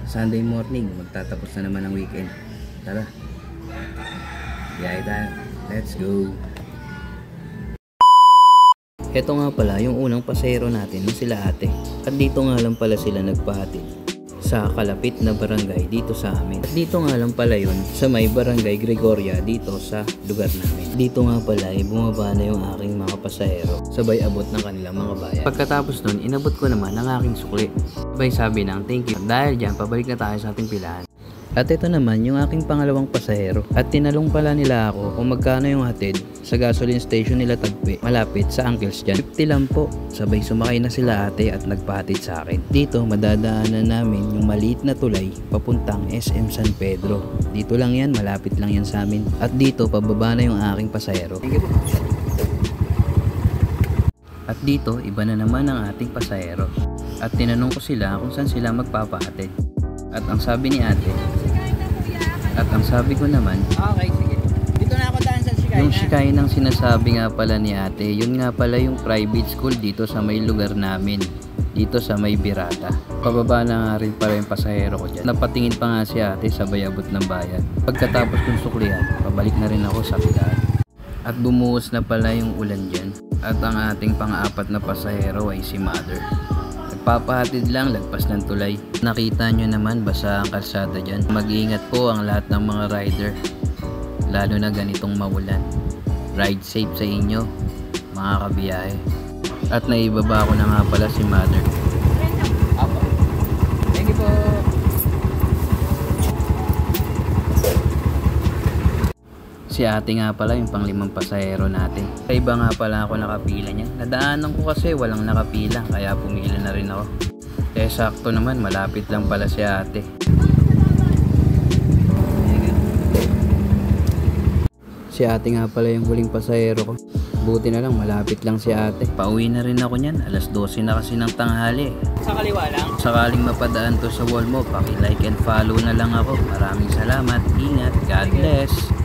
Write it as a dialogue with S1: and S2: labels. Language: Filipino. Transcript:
S1: Sunday morning, magtatapos na naman ang weekend. Tara, biyahe tayo. Let's go. Ito nga pala yung unang pasahero natin na sila ate. At dito nga lang pala sila nagpahatid sa kalapit na barangay dito sa amin. At dito nga lang pala yun sa may barangay Gregoria dito sa lugar namin. Dito nga pala ay bumaba na yung aking mga pasahero sabay abot ng kanilang mga bayan. Pagkatapos nun, inabot ko naman ang aking sukli. Sabay sabi ng thank you. Dahil dyan, pabalik na tayo sa ating pilahan. At ito naman yung aking pangalawang pasahero. At tinalong pala nila ako kung magkano yung hatid sa gasoline station nila Tagpi, malapit sa Uncles dyan. 50 lang po. Sabay sumakay na sila ate at nagpahatid sa akin. Dito madadaanan namin yung maliit na tulay papuntang SM San Pedro. Dito lang yan, malapit lang yan sa amin. At dito pababa na yung aking pasahero. At dito iba na naman ang ating pasahero. At tinanong ko sila kung saan sila magpapahatid. At ang sabi ni ate, at ang sabi ko naman,
S2: okay, sige. Dito na ako daan sa Shikay.
S1: Yung Shikay nang sinasabi nga pala ni ate, yun nga pala yung private school dito sa may lugar namin. Dito sa may Birata. Pababa na nga rin pala yung pasahero ko dyan. Napatingin pa nga si ate sabay abot ng bayan. Pagkatapos kong suklihan, pabalik na rin ako sa pilahan. At bumuhos na pala yung ulan dyan. At ang ating pang-apat na pasahero ay si Mother. Papahatid lang lagpas ng tulay. Nakita nyo naman basa ang kalsada dyan. Mag-iingat po ang lahat ng mga rider, lalo na ganitong maulan. Ride safe sa inyo mga kabiyahe. At naibaba ko na nga pala si Mother.
S2: Thank you po.
S1: Si ate nga pala yung pang-5 pasahero natin. Sa iba nga pala ako nakapila niya. Nadaanan ko kasi walang nakapila kaya pumila na rin ako. Eh sakto naman, malapit lang pala si ate. Si ate nga pala yung huling pasahero ko. Buti na lang malapit lang si ate. Pauwi na rin ako niyan, alas 12 na kasi ng tanghali.
S2: Sa kaliwa lang?
S1: Sakaling mapadaan to sa wall mo, paki-like and follow na lang ako. Maraming salamat, ingat, God bless.